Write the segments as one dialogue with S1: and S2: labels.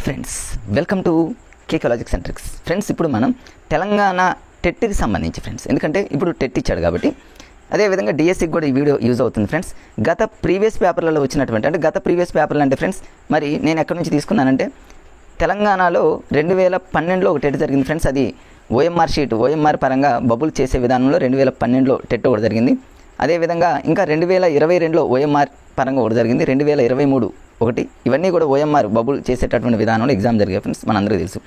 S1: Friends, welcome to KK logic centrics. Friends, ఇప్పుడు మనం తెలంగాణ టెట్కి సంబంధించి ఫ్రెండ్స్, ఎందుకంటే ఇప్పుడు టెట్ ఇచ్చాడు కాబట్టి అదేవిధంగా డిఎస్సికి కూడా ఈ వీడియో యూజ్ అవుతుంది ఫ్రెండ్స్. గత ప్రీవియస్ పేపర్లలో వచ్చినటువంటి గత ప్రీవియస్ పేపర్లు అంటే ఫ్రెండ్స్, మరి నేను ఎక్కడి నుంచి తీసుకున్నానంటే తెలంగాణలో 2012లో ఒక టెట్ జరిగింది ఫ్రెండ్స్. అది ఓఎంఆర్ పరంగా బబుల్ చేసే విధానంలో 2012లో టెట్ ఒకటి జరిగింది. అదేవిధంగా ఇంకా 2022లో ఓఎంఆర్ పరంగా ఒకటి జరిగింది, 2023 ఒకటి. ఇవన్నీ కూడా ఓఎంఆర్ బబుల్ చేసేటటువంటి విధానంలో ఎగ్జామ్ జరిగాయి ఫ్రెండ్స్, మనందరికీ తెలుసు.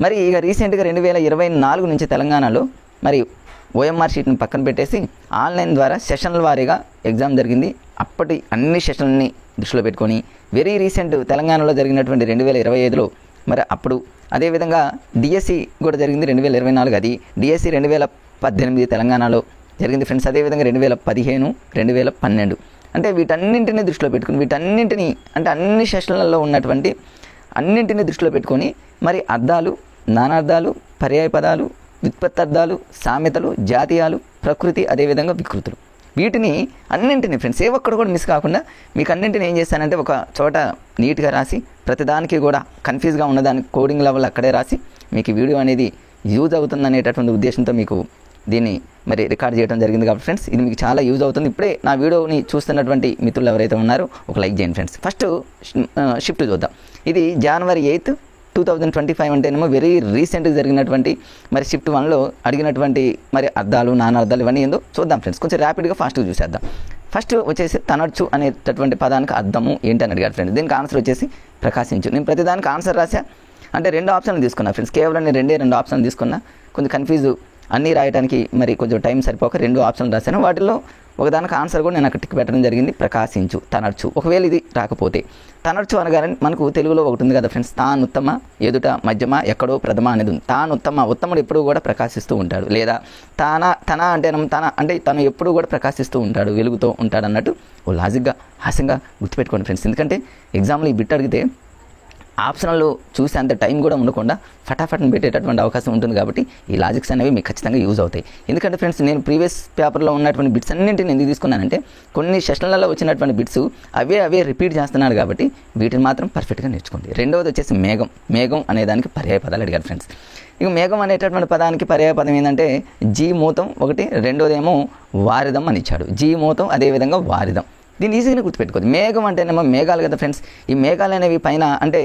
S1: మరి ఇక రీసెంట్గా 2024 నుంచి తెలంగాణలో మరి ఓఎంఆర్ షీట్ని పక్కన పెట్టేసి ఆన్లైన్ ద్వారా సెషన్ల వారీగా ఎగ్జామ్ జరిగింది. అప్పటి అన్ని సెషన్లని దృష్టిలో పెట్టుకొని వెరీ రీసెంట్ తెలంగాణలో జరిగినటువంటి 2025లో మరి అప్పుడు అదేవిధంగా డిఎస్సి కూడా జరిగింది 2024. అది డిఎస్సి 2018 తెలంగాణలో జరిగింది ఫ్రెండ్స్. అదేవిధంగా 2015, 2012 అంటే వీటన్నింటినీ దృష్టిలో పెట్టుకుని వీటన్నింటినీ అంటే అన్ని సెషన్లలో ఉన్నటువంటి అన్నింటినీ దృష్టిలో పెట్టుకొని మరి అర్థాలు, నానార్థాలు, పర్యాయ పదాలు, వ్యుత్పత్తార్థాలు, సామెతలు, జాతీయాలు, ప్రకృతి, అదేవిధంగా వికృతులు, వీటిని అన్నింటినీ ఫ్రెండ్స్ ఏ ఒక్కడు కూడా మిస్ కాకుండా మీకు అన్నింటినీ ఏం చేశానంటే ఒక చోట నీట్గా రాసి ప్రతిదానికి కూడా కన్ఫ్యూజ్గా ఉన్నదానికి కోడింగ్ లెవెల్ అక్కడే రాసి మీకు వీడియో అనేది యూజ్ అవుతుందనేటటువంటి ఉద్దేశంతో మీకు దీన్ని మరి రికార్డ్ చేయడం జరిగింది. కాబట్టి ఫ్రెండ్స్, ఇది మీకు చాలా యూజ్ అవుతుంది. ఇప్పుడే నా వీడియోని చూస్తున్నటువంటి మిత్రులు ఎవరైతే ఉన్నారో ఒక లైక్ చేయండి ఫ్రెండ్స్. ఫస్ట్ షిఫ్ట్ చూద్దాం. ఇది January 8, 2025 అంటేనేమో వెరీ రీసెంట్గా జరిగినటువంటి మరి షిఫ్ట్ 1లో అడిగినటువంటి మరి అర్థాలు, నానార్థాలు ఇవన్నీ ఏందో చూద్దాం ఫ్రెండ్స్. కొంచెం ర్యాపిడ్గా ఫాస్ట్గా చూసేద్దాం. ఫస్ట్ వచ్చేసి తనర్చు అనేటటువంటి పదానికి అర్థము ఏంటని అడిగారు ఫ్రెండ్స్. దీనికి ఆన్సర్ వచ్చేసి ప్రకాశించు. నేను ప్రతిదానికి ఆన్సర్ రాసా అంటే 2 ఆప్షన్లు తీసుకున్నా ఫ్రెండ్స్. కేవలం నేను 2 ఆప్షన్లు తీసుకున్నా. కొంచెం కన్ఫ్యూజ్ అన్నీ రాయడానికి మరి కొంచెం టైం సరిపోక 2 ఆప్షన్లు రాశాను. వాటిల్లో ఒకదానికి ఆన్సర్ కూడా నేను అక్కడ టిక్ పెట్టడం జరిగింది, ప్రకాశించు, తనర్చు. ఒకవేళ ఇది రాకపోతే తనర్చు అనగానే మనకు తెలుగులో ఒకటి ఉంది కదా ఫ్రెండ్స్, తానుత్తమ, ఎదుట, మధ్యమ, ఎక్కడో ప్రథమ అనేది ఉంది. తానుత్తమ, ఉత్తముడు ఎప్పుడు కూడా ప్రకాశిస్తూ ఉంటాడు. లేదా తన అంటే తను ఎప్పుడు కూడా ప్రకాశిస్తూ ఉంటాడు, వెలుగుతూ ఉంటాడు అన్నట్టు ఓ లాజిక్గా హాస్యంగా గుర్తుపెట్టుకోండి ఫ్రెండ్స్. ఎందుకంటే ఎగ్జామ్లో ఈ బిట్ అడిగితే ఆప్షన్లు చూసే అంత టైం కూడా ఉండకుండా ఫటాఫట్ని పెట్టేటటువంటి అవకాశం ఉంటుంది. కాబట్టి ఈ లాజిక్స్ అనేవి మీకు ఖచ్చితంగా యూజ్ అవుతాయి. ఎందుకంటే ఫ్రెండ్స్, నేను ప్రీవియస్ పేపర్లో ఉన్నటువంటి బిట్స్ అన్నింటిని ఎందుకు తీసుకున్నానంటే కొన్ని సెషన్లలో వచ్చినటువంటి బిట్స్ అవే రిపీట్ చేస్తున్నాడు కాబట్టి వీటిని మాత్రం పర్ఫెక్ట్గా నేర్చుకోండి. రెండవది వచ్చేసి మేఘం అనేదానికి పర్యాయ పదాలు అడిగారు ఫ్రెండ్స్. ఇక మేఘం అనేటటువంటి పదానికి పర్యాయ పదం ఏంటంటే జీ మూతం ఒకటి, రెండోదేమో వారిదం అని ఇచ్చాడు. జీ మూతం, అదేవిధంగా వారిదం. దీన్ని ఈజీగానే గుర్తుపెట్టుకోవచ్చు. మేఘం అంటేనేమో మేఘాలు కదా ఫ్రెండ్స్. ఈ మేఘాలు అనేవి పైన అంటే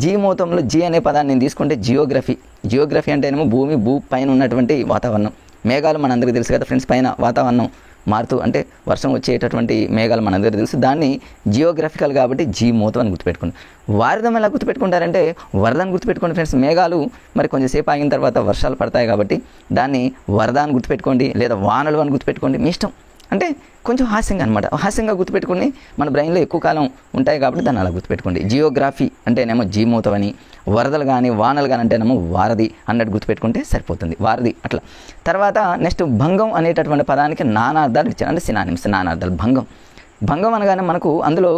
S1: జీ మూతంలో జీ అనే పదాన్ని నేను తీసుకుంటే జియోగ్రఫీ అంటేనేమో భూ పైన ఉన్నటువంటి వాతావరణం. మేఘాలు మనందరికీ తెలుసు కదా ఫ్రెండ్స్, పైన వాతావరణం మారుతూ అంటే వర్షం వచ్చేటటువంటి మేఘాలు మనందరికీ తెలుసు. దాన్ని జియోగ్రఫికల్ కాబట్టి జీ మూతం అని గుర్తుపెట్టుకోండి. వారిదం ఎలా గుర్తుపెట్టుకుంటారంటే వరదని గుర్తుపెట్టుకోండి ఫ్రెండ్స్. మేఘాలు మరి కొంచెంసేపు ఆగిన తర్వాత వర్షాలు పడతాయి కాబట్టి దాన్ని వరద అని గుర్తుపెట్టుకోండి, లేదా వానలు అని గుర్తుపెట్టుకోండి, మీ ఇష్టం. అంటే కొంచెం హాస్యంగా అనమాట. హాస్యంగా గుర్తుపెట్టుకుని మన బ్రెయిన్లో ఎక్కువ కాలం ఉంటాయి కాబట్టి దాన్ని అలా గుర్తుపెట్టుకోండి. జియోగ్రఫీ అంటేనేమో జీమూతం అని, వరదలు కానీ వానలు కానీ అంటేనేమో వారధి అన్నట్టు గుర్తుపెట్టుకుంటే సరిపోతుంది, వారధి అట్లా. తర్వాత నెక్స్ట్ భంగం అనేటటువంటి పదానికి నానార్థాలు ఇచ్చాడు, అంటే సినానిమ్స్, నానార్థాలు. భంగం అనగానే మనకు అందులో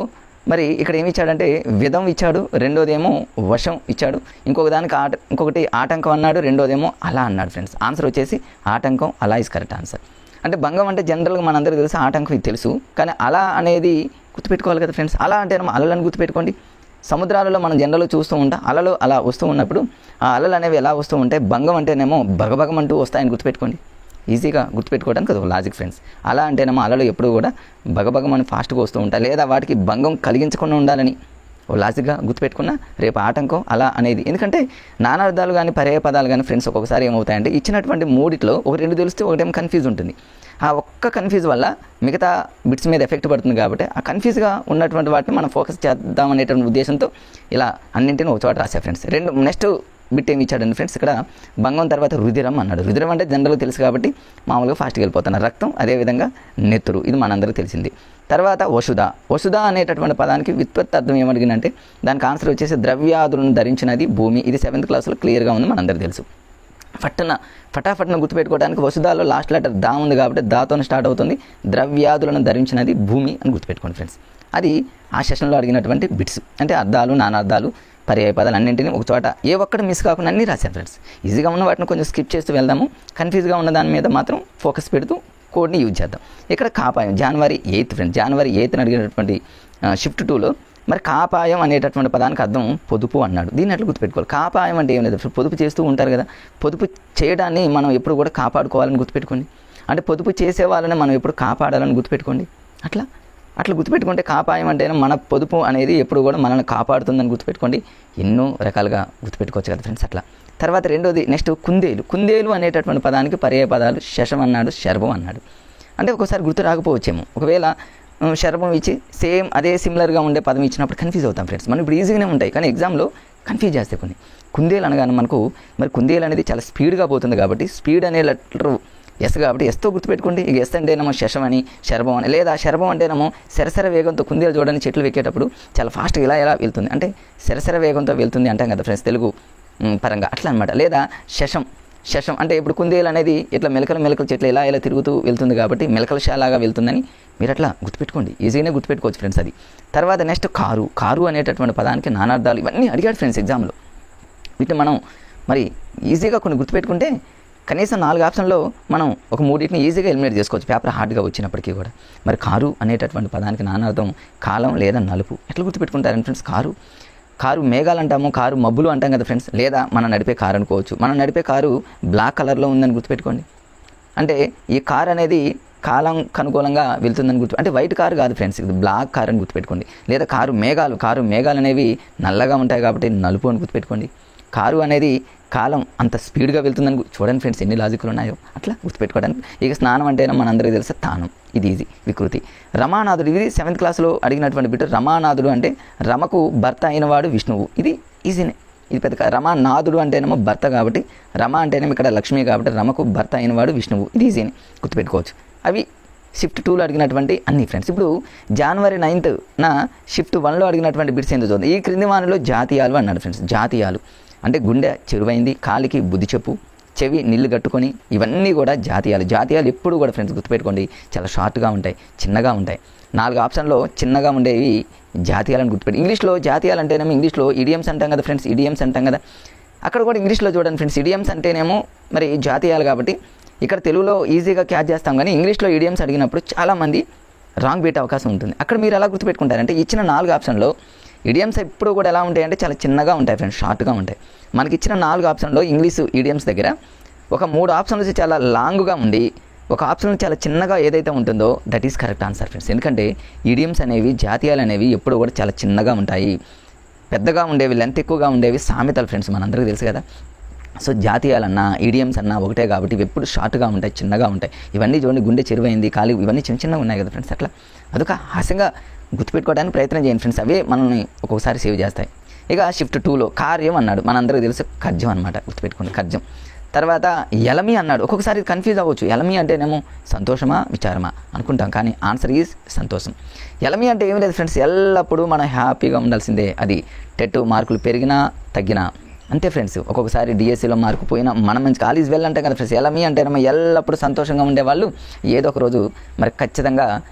S1: మరి ఇక్కడ ఏమి ఇచ్చాడంటే విధం ఇచ్చాడు, రెండోదేమో వశం ఇచ్చాడు, ఇంకొకటి ఆటంకం అన్నాడు, రెండోదేమో అలా అన్నాడు ఫ్రెండ్స్. ఆన్సర్ వచ్చేసి ఆటంకం, అలా ఇస్ కరెక్ట్ ఆన్సర్. అంటే భంగం అంటే జనరల్గా మనందరికీ తెలుసు, ఆటంకం ఇది తెలుసు, కానీ అలా అనేది గుర్తుపెట్టుకోవాలి కదా ఫ్రెండ్స్. అలా అంటే అలలను గుర్తుపెట్టుకోండి. సముద్రాలలో మనం జనరల్గా చూస్తూ ఉంటాం, అలలు అలా వస్తూ ఉన్నప్పుడు ఆ అలలు అనేవి ఎలా వస్తూ ఉంటాయి, భంగం అంటేనేమో భగభగమంటూ వస్తాయని గుర్తుపెట్టుకోండి. ఈజీగా గుర్తుపెట్టుకోవడానికి అది ఒక లాజిక్ ఫ్రెండ్స్. అలా అంటేనేమో అలలు ఎప్పుడు కూడా భగభగమని ఫాస్ట్గా వస్తూ ఉంటాయి, లేదా వాటికి భంగం కలిగించకుండా ఉండాలని ఓ లాజిక్గా గుర్తుపెట్టుకున్న రేపు ఆటంకం అలా అనేది. ఎందుకంటే నానార్థాలు కానీ పర్యాయ పదాలు కానీ ఫ్రెండ్స్ ఒక్కొక్కసారి ఏమవుతాయంటే ఇచ్చినటువంటి మూడిట్లో ఒక 2 తెలిస్తే ఒకటేమో కన్ఫ్యూజ్ ఉంటుంది. ఆ ఒక్క కన్ఫ్యూజ్ వల్ల మిగతా బిట్స్ మీద ఎఫెక్ట్ పడుతుంది. కాబట్టి ఆ కన్ఫ్యూజ్గా ఉన్నటువంటి వాటిని మనం ఫోకస్ చేద్దాం అనేటువంటి ఉద్దేశంతో ఇలా అన్నింటినీ ఒక చోట రాసే ఫ్రెండ్స్. నెక్స్ట్ బిట్ ఏమి ఇచ్చాడండి ఫ్రెండ్స్, ఇక్కడ భంగం తర్వాత రుధిరం అన్నాడు. రుధిరం అంటే జనరల్గా తెలుసు కాబట్టి మామూలుగా ఫాస్ట్గా వెళ్ళిపోతున్నారు. రక్తం, అదేవిధంగా నెత్తురు, ఇది మనందరికీ తెలిసింది. తర్వాత వసుధ అనేటటువంటి పదానికి వ్యుత్పత్తి అర్థం ఏమడిగిందంటే దానికి ఆన్సర్ వచ్చేసి ద్రవ్యాదులను ధరించినది భూమి. ఇది 7th క్లాస్లో క్లియర్గా ఉంది, మనందరికీ తెలుసు. ఫటాఫట్న గుర్తుపెట్టుకోవడానికి వసుధాలో లాస్ట్ లెటర్ దా ఉంది కాబట్టి దాతో స్టార్ట్ అవుతుంది. ద్రవ్యాదులను ధరించినది భూమి అని గుర్తుపెట్టుకోండి ఫ్రెండ్స్. అది ఆ సెషన్లో అడిగినటువంటి బిట్స్. అంటే అర్థాలు, నానార్థాలు, పర్యాయ పదాలు అన్నింటినీ ఒక చోట ఏ ఒక్కటి మిస్ కాకుండా అన్నీ రాశాను ఫ్రెండ్స్. ఈజీగా ఉన్న వాటిని కొంచెం స్కిప్ చేస్తూ వెళ్దాము, కన్ఫ్యూజ్గా ఉన్న దాని మీద మాత్రం ఫోకస్ పెడుతూ కోడ్ని యూజ్ చేద్దాం. ఇక్కడ కాపాయం January 8 ఫ్రెండ్స్. January 8 అడిగినటువంటి షిఫ్ట్ 2లో మరి కాపాయం అనేటటువంటి పదానికి అర్థం పొదుపు అన్నాడు. దీన్ని ఎట్లా గుర్తుపెట్టుకోవాలి? కాపాయం అంటే ఏం లేదు, పొదుపు చేస్తూ ఉంటారు కదా, పొదుపు చేయడాన్ని మనం ఎప్పుడు కూడా కాపాడుకోవాలని గుర్తుపెట్టుకోండి. అంటే పొదుపు చేసే వాళ్ళని మనం ఎప్పుడు కాపాడాలని గుర్తుపెట్టుకోండి. అట్లా గుర్తుపెట్టుకుంటే కాపాయం అంటే మన పొదుపు అనేది ఎప్పుడు కూడా మనల్ని కాపాడుతుందని గుర్తుపెట్టుకోండి. ఎన్నో రకాలుగా గుర్తుపెట్టుకోవచ్చు కదా ఫ్రెండ్స్. అట్లా తర్వాత రెండోది నెక్స్ట్ కుందేలు అనేటటువంటి పదానికి పర్యాయ పదాలు శశం అన్నాడు, శర్భం అన్నాడు. అంటే ఒకసారి గుర్తు రాకపోవచ్చేమో. ఒకవేళ శర్భం ఇచ్చి సేమ్ అదే సిమిలర్గా ఉండే పదం ఇచ్చినప్పుడు కన్ఫ్యూజ్ అవుతాం ఫ్రెండ్స్. మనం ఇప్పుడు ఈజీగానే ఉంటాయి కానీ ఎగ్జామ్లో కన్ఫ్యూజ్ చేస్తే కొన్ని. కుందేలు అనగానే మనకు మరి కుందేలు అనేది చాలా స్పీడ్గా పోతుంది కాబట్టి స్పీడ్ అనే లెటర్ ఎస్ కాబట్టి ఎస్తో గుర్తుపెట్టుకోండి. ఇక ఎస్ అంటేనేమో శశం అని, శర్భం అని, లేదా శర్భం అంటేనేమో సరసర వేగంతో కుందేలు చూడని చెట్లు ఎక్కేటప్పుడు చాలా ఫాస్ట్గా ఇలా వెళ్తుంది, అంటే సరసర వేగంతో వెళ్తుంది అంటాం కదా ఫ్రెండ్స్ తెలుగు పరంగా, అట్లా అనమాట. లేదా శశం అంటే ఇప్పుడు కుందేలు అనేది ఇట్లా మెలకల చెట్లు ఇలా తిరుగుతూ వెళ్తుంది కాబట్టి మెలకలశాలాగా వెళ్తుందని మీరు అట్లా గుర్తుపెట్టుకోండి. ఈజీగానే గుర్తుపెట్టుకోవచ్చు ఫ్రెండ్స్ అది. తర్వాత నెక్స్ట్ కారు అనేటటువంటి పదానికి నానార్థాలు ఇవన్నీ అడిగాడు ఫ్రెండ్స్ ఎగ్జామ్లో. వీటిని మనం మరి ఈజీగా కొన్ని గుర్తుపెట్టుకుంటే కనీసం 4 ఆప్షన్లో మనం ఒక 3 ఈజీగా ఎలిమినేట్ చేసుకోవచ్చు పేపర్ హార్డ్గా వచ్చినప్పటికీ కూడా. మరి కారు అనేటటువంటి పదానికి నానార్థం కాలం లేదా నలుపు. ఎట్లా గుర్తుపెట్టుకుంటారండి ఫ్రెండ్స్? కారు మేఘాలు అంటాము, కారు మబ్బులు అంటాం కదా ఫ్రెండ్స్. లేదా మనం నడిపే కారు అనుకోవచ్చు. మనం నడిపే కారు బ్లాక్ కలర్లో ఉందని గుర్తుపెట్టుకోండి. అంటే ఈ కారు అనేది కాలం అనుకూలంగా వెళ్తుందని అంటే వైట్ కారు కాదు ఫ్రెండ్స్, ఇది బ్లాక్ కారు అని గుర్తుపెట్టుకోండి. లేదా కారు మేఘాలు అనేవి నల్లగా ఉంటాయి కాబట్టి నలుపు అని గుర్తుపెట్టుకోండి. కారు అనేది కాలం అంత స్పీడ్గా వెళ్తుందని చూడండి ఫ్రెండ్స్ ఎన్ని లాజిక్లు ఉన్నాయో, అట్లా గుర్తుపెట్టుకోవడానికి. ఇక స్నానం అంటేనే మనందరికీ తెలుసు తానం, ఇది ఈజీ. వికృతి. రమానాథుడు, ఇది 7th క్లాస్లో అడిగినటువంటి బిడ్డ. రమానాథుడు అంటే రమకు భర్త అయినవాడు విష్ణువు, ఇది ఈజీనే. ఇది పెద్ద రమానాథుడు అంటేనేమో భర్త కాబట్టి, రమ అంటేనేమో ఇక్కడ లక్ష్మి కాబట్టి రమకు భర్త అయినవాడు విష్ణువు, ఇది ఈజీనే గుర్తుపెట్టుకోవచ్చు. అవి షిఫ్ట్ 2లో అడిగినటువంటి అన్ని ఫ్రెండ్స్. ఇప్పుడు January 9th షిఫ్ట్ 1లో అడిగినటువంటి బిట్స్ ఏంటో చూద్దాం. ఈ క్రింది వానిలో జాతీయాలు అన్నాడు ఫ్రెండ్స్. జాతీయాలు అంటే గుండె చెరువైంది, కాలికి బుద్ధి చెప్పు, చెవి నీళ్లు కట్టుకొని, ఇవన్నీ కూడా జాతీయాలు ఎప్పుడు కూడా ఫ్రెండ్స్ గుర్తుపెట్టుకోండి చాలా షార్ట్గా ఉంటాయి, చిన్నగా ఉంటాయి. 4 ఆప్షన్లో చిన్నగా ఉండేవి జాతీయాలను గుర్తుపెట్టి. ఇంగ్లీష్లో జాతీయాలు అంటేనేమో ఇంగ్లీష్లో ఇడియమ్స్ అంటాం కదా ఫ్రెండ్స్, ఇడియమ్స్ అంటాం కదా. అక్కడ కూడా ఇంగ్లీష్లో చూడండి ఫ్రెండ్స్, ఇడియమ్స్ అంటేనేమో మరి జాతీయాలు కాబట్టి ఇక్కడ తెలుగులో ఈజీగా క్యాచ్ చేస్తాం కానీ ఇంగ్లీష్లో ఇడియమ్స్ అడిగినప్పుడు చాలామంది రాంగ్ పెట్టే అవకాశం ఉంటుంది. అక్కడ మీరు ఎలా గుర్తుపెట్టుకుంటారంటే ఇచ్చిన 4 ఆప్షన్లో ఇడియమ్స్ ఎప్పుడు కూడా ఎలా ఉంటాయంటే చాలా చిన్నగా ఉంటాయి ఫ్రెండ్స్, షార్ట్గా ఉంటాయి. మనకి ఇచ్చిన 4 ఆప్షన్లో ఇంగ్లీషు ఇడియమ్స్ దగ్గర ఒక 3 ఆప్షన్లు చాలా లాంగ్గా ఉండి ఒక ఆప్షన్ చాలా చిన్నగా ఏదైతే ఉంటుందో that is correct answer friends. ఎందుకంటే ఇడియమ్స్ అనేవి జాతీయాలు అనేవి ఎప్పుడు కూడా చాలా చిన్నగా ఉంటాయి. పెద్దగా ఉండేవి, లెంత్ ఎక్కువగా ఉండేవి సామెతలు ఫ్రెండ్స్, మనందరికీ తెలుసు కదా. సో జాతీయాలన్నా ఇడియమ్స్ అన్నా ఒకటే కాబట్టి ఇవి ఎప్పుడు షార్ట్గా ఉంటాయి, చిన్నగా ఉంటాయి. ఇవన్నీ చూడండి, గుండె చెరువైంది, కాలి, ఇవన్నీ చిన్నగా ఉన్నాయి కదా ఫ్రెండ్స్. అట్లా అదొక హాస్యంగా గుర్తుపెట్టుకోవడానికి ప్రయత్నం చేయండి ఫ్రెండ్స్, అవే మనల్ని ఒక్కొక్కసారి సేవ్ చేస్తాయి. ఇక షిఫ్ట్ 2లో కార్యం అన్నాడు, మనందరికీ తెలుసు కర్జం అనమాట, గుర్తుపెట్టుకోండి కర్జం. తర్వాత ఎలమి అన్నాడు. ఒక్కొక్కసారి కన్ఫ్యూజ్ అవ్వచ్చు, ఎలమి అంటేనేమో సంతోషమా విచారమా అనుకుంటాం కానీ ఆన్సర్ ఈజ్ సంతోషం. ఎలమి అంటే ఏం లేదు ఫ్రెండ్స్, ఎల్లప్పుడూ మనం హ్యాపీగా ఉండాల్సిందే. అది టెట్ మార్కులు పెరిగినా తగ్గినా అంతే ఫ్రెండ్స్. ఒక్కొక్కసారి డిఎస్సిలో మార్కు పోయినా మనం మంచి కాలేజ్ వెళ్ళంటాం కదా ఫ్రెండ్స్. ఎలమి అంటేనేమో ఎల్లప్పుడూ సంతోషంగా ఉండేవాళ్ళు ఏదో ఒక రోజు మరి ఖచ్చితంగా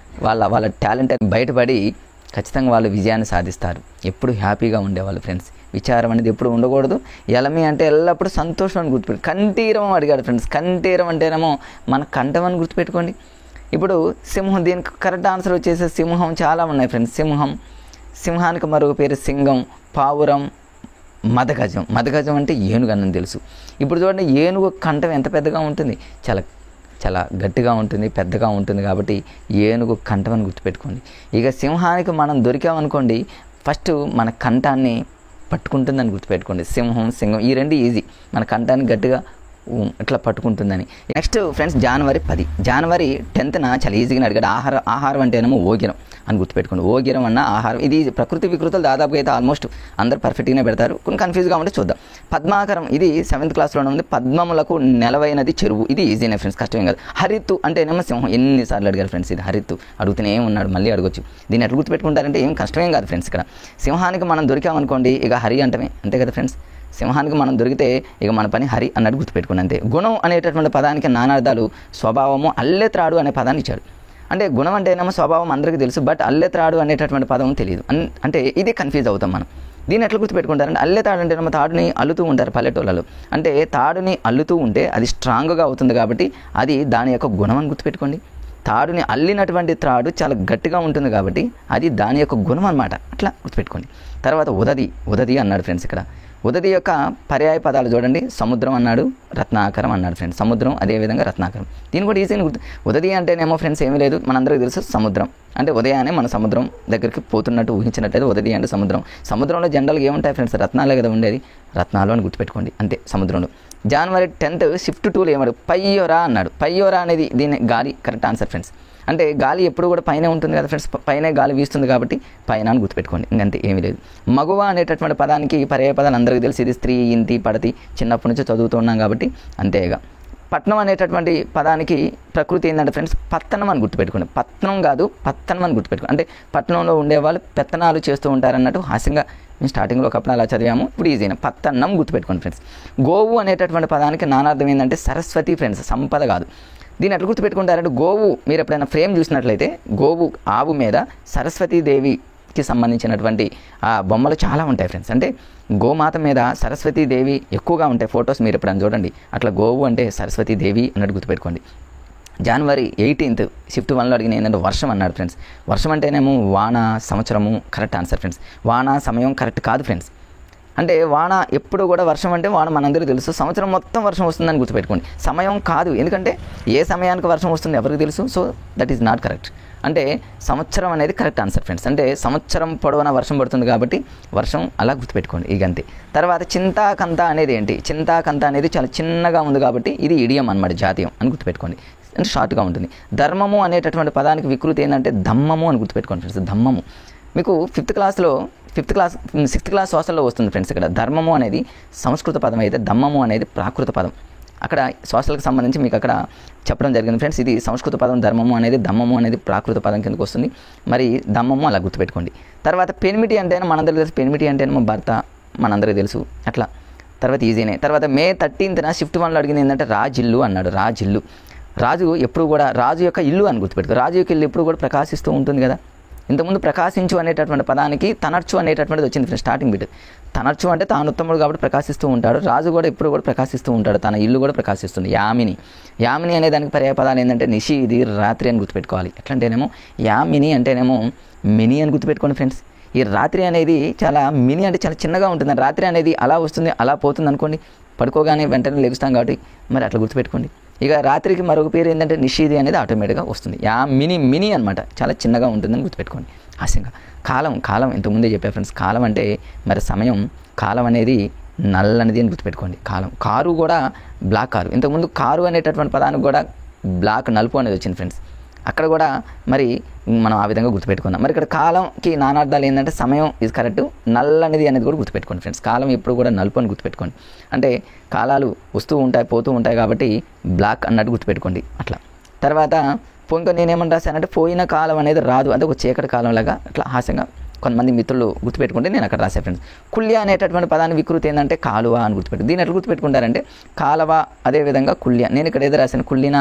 S1: వాళ్ళ టాలెంట్ బయటపడి ఖచ్చితంగా వాళ్ళు విజయాన్ని సాధిస్తారు. ఎప్పుడు హ్యాపీగా ఉండేవాళ్ళు ఫ్రెండ్స్. విచారం అనేది ఎప్పుడు ఉండకూడదు. ఎలమి అంటే ఎల్లప్పుడూ సంతోషం అని గుర్తుపెట్టు. కంఠీరం అడిగాడు ఫ్రెండ్స్. కంఠీరం అంటేనేమో మన కంఠం అని గుర్తుపెట్టుకోండి. ఇప్పుడు సింహం, దీనికి కరెక్ట్ ఆన్సర్ వచ్చేసి సింహం. చాలా ఉన్నాయి ఫ్రెండ్స్. సింహానికి మరొక పేరు సింగం, పావురం, మదగజం అంటే ఏనుగు అని తెలుసు. ఇప్పుడు చూడండి, ఏనుగు కంఠం ఎంత పెద్దగా ఉంటుంది, చాలా గట్టిగా ఉంటుంది, పెద్దగా ఉంటుంది కాబట్టి ఏనుగు కంఠం అని గుర్తుపెట్టుకోండి. ఇక సింహానికి మనం దొరికామనుకోండి, ఫస్ట్ మన కంఠాన్ని పట్టుకుంటుందని గుర్తుపెట్టుకోండి. సింగం ఈ రెండు ఈజీ, మన కంఠాన్ని గట్టిగా ఇట్లా పట్టుకుంటుందని. Next friends January 10. January 10th చాలా ఈజీగా అడిగాడు. ఆహారం అంటేనేమో ఓగిరం అని గుర్తుపెట్టుకోండి. ఓగిరం అన్న ఆహారం, ఇది ప్రకృతి వికృతులు దాదాపుగా అయితే ఆల్మోస్ట్ అందరూ పర్ఫెక్ట్గానే పెడతారు, కొన్ని కన్ఫ్యూజ్గా ఉంటే చూద్దాం. పద్మాకరం, ఇది 7th క్లాస్లోనే ఉంది. పద్మములకు నెలవైనది చెరువు, ఇది ఈజీనే ఫ్రెండ్స్, కష్టమేం కాదు. హరిత్తు అంటేనేమో సింహం. ఎన్నిసార్లు అడిగారు ఫ్రెండ్స్, ఇది హరిత్తు అడుగుతూనే ఉన్నాడు, మళ్ళీ అడగొచ్చు. దీన్ని ఎట్లా గుర్తుపెట్టుకుంటారంటే ఏం కష్టమేం కాదు ఫ్రెండ్స్. ఇక్కడ సింహానికి మనం దొరికామనుకోండి ఇక హరి అంటమే, అంతే కదా ఫ్రెండ్స్. సింహానికి మనం దొరికితే ఇక మన పని హరి అన్నట్టు గుర్తుపెట్టుకుని అంతే. గుణం అనేటటువంటి పదానికి నానార్థాలు స్వభావము, అల్లెత్రాడు అనే పదాన్ని ఇచ్చాడు. అంటే గుణం అంటేనేమో స్వభావం అందరికీ తెలుసు, బట్ అల్లెత్రాడు అనేటటువంటి పదం తెలియదు. అంటే ఇది కన్ఫ్యూజ్ అవుతాం మనం. దీన్ని ఎట్లా గుర్తుపెట్టుకుంటారంటే అల్లెత్రాడు అంటేనేమో తాడుని అల్లుతూ ఉంటారు పల్లెటూళ్ళలో. అంటే తాడుని అల్లుతూ ఉంటే అది స్ట్రాంగ్గా అవుతుంది కాబట్టి అది దాని యొక్క గుణం అని గుర్తుపెట్టుకోండి. తాడుని అల్లినటువంటి త్రాడు చాలా గట్టిగా ఉంటుంది కాబట్టి అది దాని యొక్క గుణం అనమాట. అట్లా గుర్తుపెట్టుకోండి. తర్వాత ఉదది అన్నాడు ఫ్రెండ్స్. ఇక్కడ ఉదది యొక్క పర్యాయ పదాలు చూడండి. సముద్రం అన్నాడు, రత్నాకరం అన్నాడు ఫ్రెండ్స్. సముద్రం అదేవిధంగా రత్నాకరం. దీని కూడా ఈజీగా ఉదది అంటేనేమో ఫ్రెండ్స్ ఏమీ లేదు, మనందరికీ తెలుసు సముద్రం అంటే ఉదయాన్నే మన సముద్రం దగ్గరికి పోతున్నట్టు ఊహించినట్లయితే ఉదది అంటే సముద్రం. సముద్రంలో జనరల్గా ఏముంటాయి ఫ్రెండ్స్? రత్నాలే కదా ఉండేది, రత్నాలు అని గుర్తుపెట్టుకోండి అంతే. సముద్రంలో జనవరి 10th షిఫ్ట్ 2లో ఏమాడు పయ్యోరా అన్నాడు. పయ్యోరా అనేది దీని గాలి కరెక్ట్ ఆన్సర్ ఫ్రెండ్స్. అంటే గాలి ఎప్పుడు కూడా పైనే ఉంటుంది కదా ఫ్రెండ్స్, పైనే గాలి వీస్తుంది కాబట్టి పైన అని గుర్తుపెట్టుకోండి, ఇంకంతే ఏమీ లేదు. మగువ అనేటటువంటి పదానికి పర్యాయ పదాలు అందరికీ తెలిసి ఇది స్త్రీ, ఇంతి, పడతి చిన్నప్పటి నుంచి చదువుతూ ఉన్నాం కాబట్టి అంతేగా. పట్నం అనేటటువంటి పదానికి ప్రకృతి ఏంటంటే ఫ్రెండ్స్ పత్తనం అని గుర్తుపెట్టుకోండి. పత్నం కాదు పత్తనం అని గుర్తుపెట్టుకోండి. అంటే పట్టణంలో ఉండేవాళ్ళు పెత్తనాలు చేస్తూ ఉంటారన్నట్టు హాస్యంగా మేము స్టార్టింగ్లో ఒకప్పుడు అలా చదివాము, ఇప్పుడు ఈజీనా పత్తన్నం గుర్తుపెట్టుకోండి ఫ్రెండ్స్. గోవు అనేటటువంటి పదానికి నానార్థం ఏంటంటే సరస్వతి ఫ్రెండ్స్, సంపద కాదు. దీన్ని ఎట్లా గుర్తుపెట్టుకుంటారంటే గోవు మీరు ఎప్పుడైనా ఫ్రేమ్ చూసినట్లయితే గోవు ఆవు మీద సరస్వతీదేవికి సంబంధించినటువంటి ఆ బొమ్మలు చాలా ఉంటాయి ఫ్రెండ్స్. అంటే గోమాత మీద సరస్వతీదేవి ఎక్కువగా ఉంటాయి ఫొటోస్ మీరు ఎప్పుడైనా చూడండి. అట్లా గోవు అంటే సరస్వతీదేవి అన్నట్టు గుర్తుపెట్టుకోండి. జనవరి 18th షిఫ్ట్ 1లో అడిగిన ఏంటంటే వర్షం అన్నాడు ఫ్రెండ్స్. వర్షం అంటేనేమో వాన, సంవత్సరము కరెక్ట్ ఆన్సర్ ఫ్రెండ్స్. వాన సమయం కరెక్ట్ కాదు ఫ్రెండ్స్. అంటే వాన ఎప్పుడు కూడా వర్షం అంటే వాన మనందరికీ తెలుసు, సంవత్సరం మొత్తం వర్షం వస్తుందని గుర్తుపెట్టుకోండి. సమయం కాదు, ఎందుకంటే ఏ సమయానికి వర్షం వస్తుంది ఎవరికి తెలుసు, so that is not correct. అంటే సంవత్సరం అనేది కరెక్ట్ ఆన్సర్ ఫ్రెండ్స్. అంటే సంవత్సరం పొడవునా వర్షం పడుతుంది కాబట్టి వర్షం అలా గుర్తుపెట్టుకోండి ఇక అంతే. తర్వాత చింతాకంత అనేది ఏంటి? చింతాకంత అనేది చాలా చిన్నగా ఉంది కాబట్టి ఇది ఇడియం అన్నమాట, జాతీయం అని గుర్తుపెట్టుకోండి, అంటే షార్ట్గా ఉంటుంది. ధర్మము అనేటటువంటి పదానికి వికృతి ఏంటంటే ధమ్మము అని గుర్తుపెట్టుకోండి ఫ్రెండ్స్. ధమ్మము మీకు 6th క్లాస్ సోషల్లో వస్తుంది ఫ్రెండ్స్. ఇక్కడ ధర్మము అనేది సంస్కృత పదం అయితే ధమ్మము అనేది ప్రాకృత పదం. అక్కడ సోషల్కి సంబంధించి మీకు అక్కడ చెప్పడం జరిగింది ఫ్రెండ్స్. ఇది సంస్కృత పదం ధర్మము అనేది, ధమ్మము అనేది ప్రాకృత పదం కిందకు వస్తుంది. మరి ధమ్మము అలా గుర్తుపెట్టుకోండి. తర్వాత పెనిమిటి అంటేనే మనందరికీ తెలుసు, పెనిమిటి అంటేనేమో భర్త మనందరికీ తెలుసు అట్లా. తర్వాత ఈజీనే. తర్వాత May 13th షిఫ్ట్ 1లో అడిగింది ఏంటంటే రాజిల్లు అన్నాడు. రాజిల్లు రాజు ఎప్పుడు కూడా రాజు యొక్క ఇల్లు అని గుర్తుపెట్టుకో. రాజు యొక్క ఇల్లు ఎప్పుడు కూడా ప్రకాశిస్తూ ఉంటుంది కదా. ఇంతకుముందు ప్రకాశించు అనేటటువంటి పదానికి తనర్చు అనేటటువంటిది వచ్చింది ఫ్రెండ్స్ స్టార్టింగ్ బిట్. తనర్చు అంటే తాను ఉత్తముడు కాబట్టి ప్రకాశిస్తూ ఉంటాడు. రాజు కూడా ఎప్పుడు కూడా ప్రకాశిస్తూ ఉంటాడు, తన ఇల్లు కూడా ప్రకాశిస్తుంది. యామిని అనే దానికి పర్యాయ పదాలు ఏంటంటే నిషి, ఇది రాత్రి అని గుర్తుపెట్టుకోవాలి. ఎట్లంటేనేమో యామిని అంటేనేమో మినీ అని గుర్తుపెట్టుకోండి ఫ్రెండ్స్. ఈ రాత్రి అనేది చాలా మినీ అంటే చాలా చిన్నగా ఉంటుంది. రాత్రి అనేది అలా వస్తుంది అలా పోతుంది అనుకోండి, పడుకోగానే వెంటనే లెగుస్తాం కాబట్టి మరి అట్లా గుర్తుపెట్టుకోండి. ఇక రాత్రికి మరొక పేరు ఏంటంటే నిషీది అనేది ఆటోమేటిక్గా వస్తుంది. మినీ అనమాట, చాలా చిన్నగా ఉంటుందని గుర్తుపెట్టుకోండి హాస్యంగా. కాలం ఇంతకుముందే చెప్పా ఫ్రెండ్స్. కాలం అంటే మరి సమయం, కాలం అనేది నల్లనిది అని గుర్తుపెట్టుకోండి. కారు కూడా బ్లాక్ కారు. ఇంతకుముందు కారు అనేటటువంటి పదానికి కూడా బ్లాక్ నలుపు అనేది వచ్చింది ఫ్రెండ్స్. అక్కడ కూడా మరి మనం ఆ విధంగా గుర్తుపెట్టుకుందాం. మరి ఇక్కడ కాలంకి నానార్థాలు ఏంటంటే సమయం ఇది కరెక్ట్, నల్లనిది అనేది కూడా గుర్తుపెట్టుకోండి ఫ్రెండ్స్. కాలం ఎప్పుడు కూడా నలుపు అని గుర్తుపెట్టుకోండి. అంటే కాలాలు వస్తూ ఉంటాయి పోతూ ఉంటాయి కాబట్టి బ్లాక్ అన్నట్టు గుర్తుపెట్టుకోండి అట్లా. తర్వాత ఇంకా నేనేమని రాశానంటే పోయిన కాలం అనేది రాదు, అంటే ఒక చీకటి కాలం లాగా అట్లా హాస్యంగా కొంతమంది మిత్రులు గుర్తుపెట్టుకుంటే నేను అక్కడ రాసే ఫ్రెండ్స్. కుల్య అనేటటువంటి పదాన్ని వికృతి ఏంటంటే కాలువ అని గుర్తుపెట్టు. దీన్ని ఎట్లా గుర్తుపెట్టుకుంటారంటే కాలువ, అదేవిధంగా కుల్య. నేను ఇక్కడ ఏదో రాశాను కుళ్ళిన,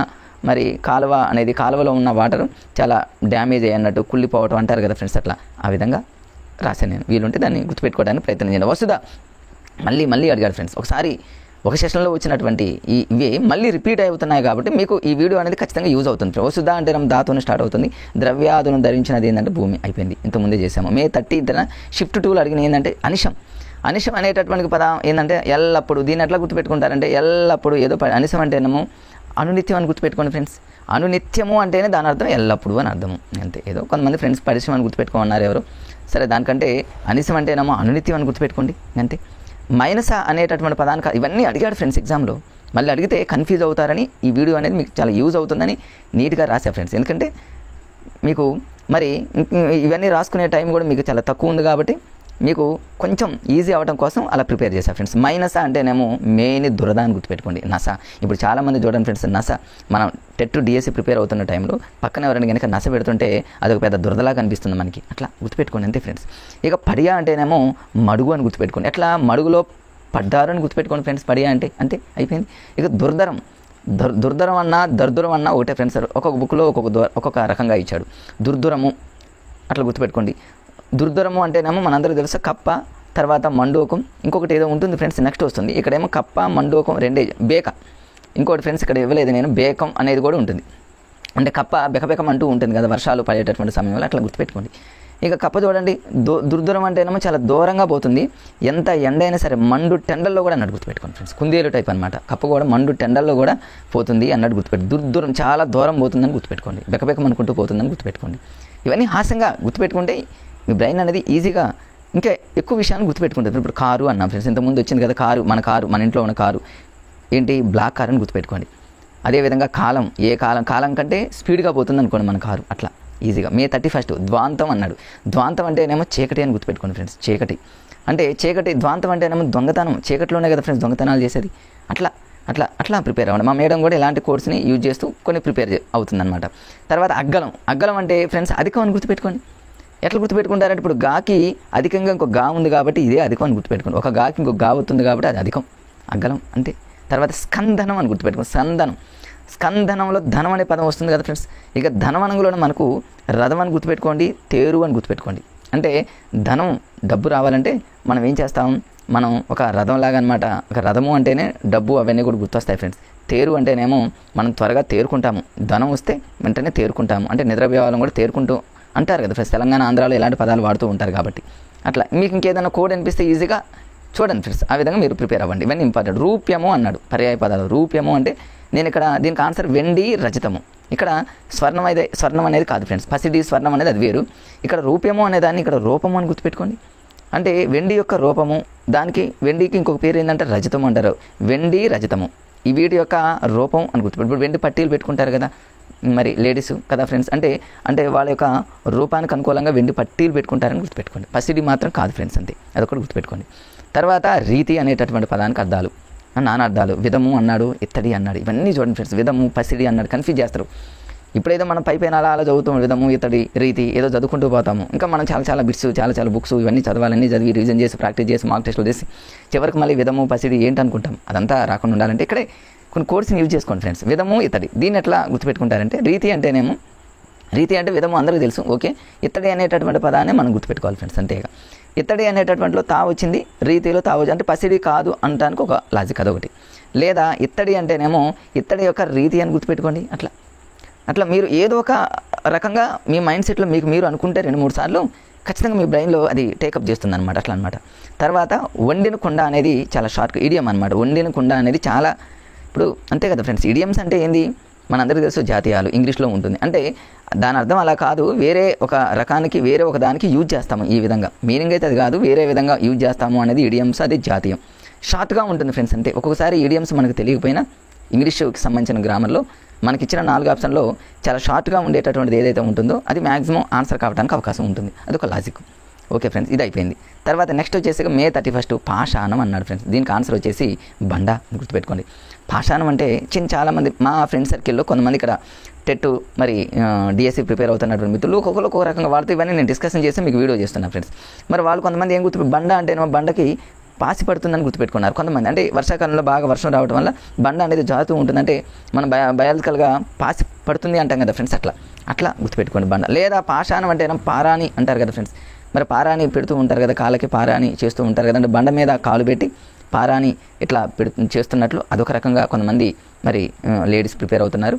S1: మరి కాలువ అనేది కాలువలో ఉన్న వాటర్ చాలా డ్యామేజ్ అయ్యన్నట్టు కుళ్ళిపోవటం అంటారు కదా ఫ్రెండ్స్, అట్లా ఆ విధంగా రాశాను నేను. వీలుంటే దాన్ని గుర్తుపెట్టుకోవడానికి ప్రయత్నం చేయండి. వసుదా మళ్ళీ అడిగాడు ఫ్రెండ్స్. ఒకసారి ఒక సెషన్లో వచ్చినటువంటి ఇవి మళ్ళీ రిపీట్ అవుతున్నాయి కాబట్టి మీకు ఈ వీడియో అనేది ఖచ్చితంగా యూజ్ అవుతుంది. వసుధ అంటే మనం దాతోనే స్టార్ట్ అవుతుంది. ద్రవ్యాదులను ధరించినది ఏంటంటే భూమి అయిపోయింది, ఇంతకుముందే చేసాము. May 30th షిఫ్ట్ 2లో అడిగిన ఏంటంటే అనిశం అనేటటువంటి పదం ఏంటంటే ఎల్లప్పుడు. దీన్ని ఎట్లా గుర్తుపెట్టుకుంటారంటే ఎల్లప్పుడు ఏదో అనిశం అంటేనేమో అనునిత్యం అని గుర్తుపెట్టుకోండి ఫ్రెండ్స్. అనునిత్యము అంటేనే దాని అర్థం ఎల్లప్పుడు అని అర్థము అంతే. ఏదో కొంతమంది ఫ్రెండ్స్ పరిశ్రమ అని గుర్తుపెట్టుకోమన్నారు ఎవరు, సరే దానికంటే అనిశం అంటేనేమో అనునిత్యం అని గుర్తుపెట్టుకోండి అంతే. మైనస అనేటటువంటి పదానికి ఇవన్నీ అడిగాడు ఫ్రెండ్స్ ఎగ్జామ్లో. మళ్ళీ అడిగితే కన్ఫ్యూజ్ అవుతారని ఈ వీడియో అనేది మీకు చాలా యూజ్ అవుతుందని నీట్గా రాసా ఫ్రెండ్స్. ఎందుకంటే మీకు మరి ఇవన్నీ రాసుకునే టైం కూడా మీకు చాలా తక్కువ ఉంది కాబట్టి మీకు కొంచెం ఈజీ అవ్వడం కోసం అలా ప్రిపేర్ చేశాను ఫ్రెండ్స్. మైనస అంటేనేమో మెయిన్ దురద అని గుర్తుపెట్టుకోండి. నస ఇప్పుడు చాలామంది చూడండి ఫ్రెండ్స్, నస మనం టెట్ డిఎస్సి ప్రిపేర్ అవుతున్న టైంలో పక్కన ఎవరైనా కనుక నస పెడుతుంటే అదొక పెద్ద దురదలా కనిపిస్తుంది మనకి, అట్లా గుర్తుపెట్టుకోండి అంతే ఫ్రెండ్స్. ఇక పడియా అంటేనేమో మడుగు అని గుర్తుపెట్టుకోండి. ఎట్లా మడుగులో పడ్డారు అని గుర్తుపెట్టుకోండి ఫ్రెండ్స్. పడియా అంటే అంతే అయిపోయింది. ఇక దుర్దరం అన్నా దర్దురం అన్నా ఒకటే ఫ్రెండ్స్. ఒక్కొక్క బుక్లో ఒక్కొక్క రకంగా ఇచ్చాడు. దుర్దురము అట్లా గుర్తుపెట్టుకోండి. దుర్దరము అంటేనేమో మనందరికీ తెలుసు కప్ప, తర్వాత మండోకం, ఇంకొకటి ఏదో ఉంటుంది ఫ్రెండ్స్ నెక్స్ట్ వస్తుంది. ఇక్కడేమో కప్ప మండోకం రెండే. బేక ఇంకోటి ఫ్రెండ్స్ ఇక్కడ ఇవ్వలేదు నేను, బేకం అనేది కూడా ఉంటుంది. అంటే కప్ప బెకబెకమంటూ ఉంటుంది కదా వర్షాలు పడేటటువంటి సమయంలో, అట్లా గుర్తుపెట్టుకోండి. ఇక కప్ప చూడండి, దుర్దూరం అంటేనేమో చాలా దూరంగా పోతుంది, ఎంత ఎండ అయినా సరే మండు టెండల్లో కూడా అన్నట్టు గుర్తుపెట్టుకోండి ఫ్రెండ్స్. కుందేలు టైప్ అనమాట, కప్ప కూడా మండు టెండల్లో కూడా పోతుంది అన్నట్టు గుర్తుపెట్టు. దుర్దూరం చాలా దూరం పోతుందని గుర్తుపెట్టుకోండి, బెకబెకం అనుకుంటూ పోతుందని గుర్తుపెట్టుకోండి. ఇవన్నీ హాస్యంగా గుర్తుపెట్టుకుంటే మీ బ్రెయిన్ అనేది ఈజీగా ఇంకా ఎక్కువ విషయాన్ని గుర్తుపెట్టుకుంటుంది. ఇప్పుడు కారు అన్నాం ఫ్రెండ్స్, ఇంతకుముందు వచ్చింది కదా కారు, మన ఇంట్లో ఉన్న కారు ఏంటి, బ్లాక్ కార్ అని గుర్తుపెట్టుకోండి. అదేవిధంగా కాలం, కాలం కంటే స్పీడ్గా పోతుంది అనుకోండి మన కారు, అట్లా ఈజీగా. మే 31 ద్వాంతం అన్నాడు. ద్వాంతం అంటేనేమో చీకటి అని గుర్తుపెట్టుకోండి ఫ్రెండ్స్. చీకటి అంటే చీకటి, ద్వాంతం అంటేనేమో దొంగతనం, చీకటిలోనే కదా ఫ్రెండ్స్ దొంగతనాలు చేసేది. అట్లా ప్రిపేర్ అవ్వండి. మా మేడం కూడా ఇలాంటి కోర్స్ని యూజ్ చేస్తూ కొన్ని ప్రిపేర్ అవుతుందన్నమాట. తర్వాత అగ్గలం అంటే ఫ్రెండ్స్ అధికం అని గుర్తుపెట్టుకోండి. ఎట్లా గుర్తుపెట్టుకుంటారంటే ఇప్పుడు గాకి అధికంగా ఇంకో గా ఉంది కాబట్టి ఇదే అధికం అని గుర్తుపెట్టుకోండి. ఒక గాకి ఇంకో గా అవుతుంది కాబట్టి అది అధికం, అగ్గలం అంతే. తర్వాత స్కందనం అని గుర్తుపెట్టుకోండి. స్కందనంలో ధనం అనే పదం వస్తుంది కదా ఫ్రెండ్స్. ఇక ధనవనంలో మనకు రథం అని గుర్తుపెట్టుకోండి, తేరు అని గుర్తుపెట్టుకోండి. అంటే ధనం, డబ్బు రావాలంటే మనం ఏం చేస్తాం, మనం ఒక రథంలాగా అనమాట. ఒక రథము అంటేనే డబ్బు అవన్నీ కూడా గుర్తొస్తాయి ఫ్రెండ్స్. తేరు అంటేనేమో మనం త్వరగా తేరుకుంటాము, ధనం వస్తే వెంటనే తేరుకుంటాము. అంటే నిద్రపోయేవాళ్ళం కూడా తేరుకుంటూ అంటారు కదా ఫ్రెండ్స్. తెలంగాణ, ఆంధ్రాలో ఇలాంటి పదాలు వాడుతూ ఉంటారు కాబట్టి అట్లా. మీకు ఇంకేదైనా కోడ్ అనిపిస్తే ఈజీగా చూడండి ఫ్రెండ్స్, ఆ విధంగా మీరు ప్రిపేర్ అవ్వండి. ఇవన్నీ ఇంపార్టెంట్. రూప్యము అన్నాడు, పర్యాయ పదాలు. రూప్యము అంటే నేను ఇక్కడ దీనికి ఆన్సర్ వెండి, రజతము. ఇక్కడ స్వర్ణం అనేది కాదు ఫ్రెండ్స్, పసిడి స్వర్ణం అనేది అది వేరు. ఇక్కడ రూప్యము అనే దాన్ని ఇక్కడ రూపము అని గుర్తుపెట్టుకోండి. అంటే వెండి యొక్క రూపము, దానికి వెండికి ఇంకొక పేరు ఏంటంటే రజతము అంటారు. వెండి, రజతము ఈ వీటి యొక్క రూపం అని గుర్తుపెట్టు. ఇప్పుడు వెండి పట్టీలు పెట్టుకుంటారు కదా మరి లేడీస్ కదా ఫ్రెండ్స్, అంటే వాళ్ళ యొక్క రూపానికి అనుకూలంగా వెండి పట్టీలు పెట్టుకుంటారని గుర్తుపెట్టుకోండి. పసిడి మాత్రం కాదు ఫ్రెండ్స్, అంతే, అదొకటి గుర్తుపెట్టుకోండి. తర్వాత రీతి అనేటటువంటి పదానికి అర్థాలు, నానార్థాలు. విధము అన్నాడు, ఇత్తడి అన్నాడు. ఇవన్నీ చూడండి ఫ్రెండ్స్, విధము, పసిడి అన్నాడు, కన్ఫ్యూజ్ చేస్తారు. ఇప్పుడేదో మనం పైన అలా చదువుతాం, విధము, ఇత్తడి, రీతి ఏదో చదువుకుంటూ పోతాము. ఇంకా మనం చాలా బిట్స్, చాలా బుక్స్ ఇవన్నీ చదవాలన్నీ చదివి రివిజన్ చేసి ప్రాక్టీస్ చేసి మాక్ టెస్టులు చేసి చివరికి మళ్ళీ విధము, పసిడి ఏంటనుకుంటాం. అదంతా రాకుండా ఉండాలంటే ఇక్కడే కొన్ని కోర్సుని యూజ్ చేసుకోండి ఫ్రెండ్స్. విధము, ఇత్తడి దీన్ని ఎట్లా గుర్తుపెట్టుకుంటారంటే రీతి అంటే విధము అందరికీ తెలుసు, ఓకే. ఇత్తడి అనేటటువంటి పదాన్ని మనం గుర్తుపెట్టుకోవాలి ఫ్రెండ్స్, అంతేగా. ఇత్తడి అనేటటువంటిలో తా వచ్చింది, రీతిలో తా వచ్చింది, అంటే పసిడి కాదు అనడానికి ఒక లాజిక్ అదొకటి. లేదా ఇత్తడి అంటేనేమో ఇత్తడి యొక్క రీతి అని గుర్తుపెట్టుకోండి. అట్లా మీరు ఏదో ఒక రకంగా మీ మైండ్ సెట్లో మీరు అనుకుంటే 2-3 సార్లు ఖచ్చితంగా మీ బ్రెయిన్లో అది టేకప్ చేస్తుంది అనమాట, అట్లా అనమాట. తర్వాత వండిన కుండ అనేది చాలా షార్ట్ ఇడియం అనమాట. వండిన కుండ అనేది చాలా, ఇప్పుడు అంతే కదా ఫ్రెండ్స్. ఇడియమ్స్ అంటే ఏంది, మనందరికీ తెలుసు, జాతీయాలు ఇంగ్లీష్లో ఉంటుంది. అంటే దాని అర్థం అలా కాదు, వేరే ఒక రకానికి వేరే ఒక దానికి యూజ్ చేస్తాము. ఈ విధంగా మీనింగ్ అయితే అది కాదు, వేరే విధంగా యూజ్ చేస్తాము అనేది ఇడియమ్స్, అది జాతీయం. షార్ట్గా ఉంటుంది ఫ్రెండ్స్, అంతే. ఒక్కొక్కసారి ఇడియమ్స్ మనకు తెలియకపోయినా ఇంగ్లీష్కి సంబంధించిన గ్రామర్లో మనకి ఇచ్చిన 4 ఆప్షన్లో చాలా షార్ట్గా ఉండేటటువంటిది ఏదైతే ఉంటుందో అది మ్యాక్సిమం ఆన్సర్ కావడానికి అవకాశం ఉంటుంది. అదొక లాజిక్. ఓకే ఫ్రెండ్స్, ఇది అయిపోయింది. తర్వాత నెక్స్ట్ వచ్చేసి మే 31 పాషాణం అన్నాడు ఫ్రెండ్స్. దీనికి ఆన్సర్ వచ్చేసి బండ, గుర్తుపెట్టుకోండి. పాషాణం అంటే చాలామంది మా ఫ్రెండ్ సర్కిల్లో కొంతమంది ఇక్కడ టెట్ మరి డిఎస్సి ప్రిపేర్ అవుతున్నటువంటి మిత్రులు ఒక్కొక్క రకంగా వాడుతూ ఇవన్నీ నేను డిస్కషన్ చేసి మీకు వీడియో చేస్తున్నాను ఫ్రెండ్స్. మరి వాళ్ళు కొంతమంది ఏం బండ అంటేనో బండకి పాసి పడుతుందని గుర్తుపెట్టుకున్నారు కొంతమంది. అంటే వర్షాకాలంలో బాగా వర్షం రావడం వల్ల బండ అనేది జారుతూ ఉంటుందంటే మన బయాలజికల్గా పాసి పడుతుంది అంటాం కదా ఫ్రెండ్స్, అట్లా గుర్తుపెట్టుకోండి బండ. లేదా పాషాణం అంటే పారాని అంటారు కదా ఫ్రెండ్స్. మరి పారాని పెడుతూ ఉంటారు కదా, కాళ్ళకి పారాని చేస్తూ ఉంటారు కదా, అంటే బండ మీద కాలు పెట్టి పారాని ఇట్లా చేస్తున్నట్లు అదొక రకంగా కొంతమంది మరి లేడీస్ ప్రిపేర్ అవుతున్నారు.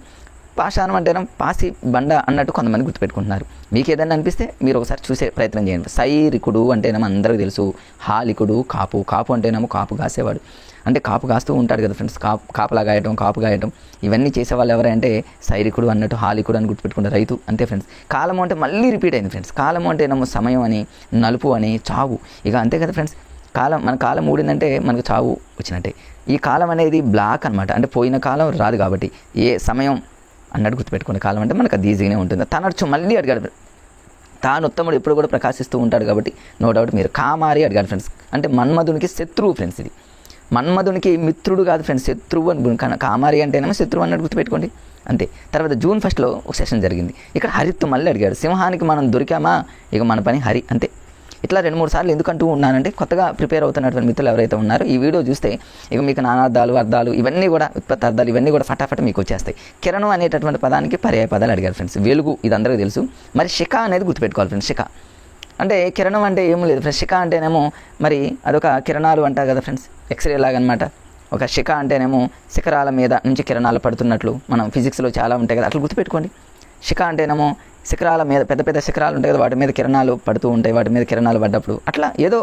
S1: పాషాణం అంటే పాసి బండ అన్నట్టు కొంతమంది గుర్తుపెట్టుకుంటున్నారు. మీకు ఏదైనా అనిపిస్తే మీరు ఒకసారి చూసే ప్రయత్నం చేయండి. సైరికుడు అంటేనేమో అందరికీ తెలుసు, హాలికుడు కాపు అంటేనేమో కాపు కాసేవాడు, అంటే కాపు కాస్తూ ఉంటాడు కదా ఫ్రెండ్స్. కాపలా గాయటం ఇవన్నీ చేసేవాళ్ళు ఎవరంటే సైరికుడు అన్నట్టు, హాలికుడు అని గుర్తుపెట్టుకుంటారు. రైతు, అంతే ఫ్రెండ్స్. కాలము అంటే మళ్ళీ రిపీట్ అయింది ఫ్రెండ్స్. కాలము అంటేనేమో సమయం అని, నలుపు అని, చావు, ఇక అంతే కదా ఫ్రెండ్స్. మన కాలం ఊడిందంటే మనకు చావు వచ్చినట్టే. ఈ కాలం అనేది బ్లాక్ అనమాట, అంటే పోయిన కాలం రాదు కాబట్టి ఏ సమయం అన్నట్టు గుర్తుపెట్టుకునే. కాలం అంటే మనకు అది ఈజీగానే ఉంటుంది. తనడుచు మళ్ళీ అడిగాడు, తాను ఉత్తముడు ఎప్పుడు కూడా ప్రకాశిస్తూ ఉంటాడు కాబట్టి నో డౌట్ మీరు కామారి అడిగాడు ఫ్రెండ్స్. అంటే మన్మధునికి శత్రువు ఫ్రెండ్స్. ఇది మన్మధునికి మిత్రుడు కాదు ఫ్రెండ్స్, శత్రువు అని. కామారి అంటేనేమో శత్రువు అన్నట్టు గుర్తుపెట్టుకోండి, అంతే. తర్వాత జూన్ 1 ఒక సెషన్ జరిగింది. ఇక్కడ హరిత్తు మళ్ళీ అడిగాడు. సింహానికి మనం దొరికామా, ఇక మన పని హరి, అంతే. ఇట్లా 2-3 సార్లు ఎందుకంటూ ఉన్నానంటే కొత్తగా ప్రిపేర్ అవుతున్నటువంటి మిత్రులు ఎవరైతే ఉన్నారో ఈ వీడియో చూస్తే ఇక మీకు నానార్థాలు, అర్థాలు ఇవన్నీ కూడా, ఉత్పత్తి అర్థాలు ఇవన్నీ కూడా ఫటాఫట్ మీకు వచ్చేస్తాయి. కిరణం అనేటటువంటి పదానికి పర్యాయ పదాలు అడిగారు ఫ్రెండ్స్. వెలుగు, ఇది అందరికీ తెలుసు. మరి శిఖ అనేది గుర్తుపెట్టుకోవాలి ఫ్రెండ్స్. శిఖ అంటే కిరణం అంటే ఏమీ లేదు ఫ్రెండ్స్. శిఖ అంటేనేమో మరి అదొక కిరణాలు అంటారు కదా ఫ్రెండ్స్, ఎక్స్రే లాగా అనమాట. ఒక శిఖ అంటేనేమో శిఖరాల మీద నుంచి కిరణాలు పడుతున్నట్లు మనం ఫిజిక్స్లో చాలా ఉంటాయి కదా, అట్లా గుర్తుపెట్టుకోండి. శిఖ అంటేనేమో శిఖరాల మీద పెద్ద పెద్ద శిఖరాలు ఉంటాయి కదా, వాటి మీద కిరణాలు పడుతూ ఉంటాయి, వాటి మీద కిరణాలు పడ్డప్పుడు అట్లా ఏదో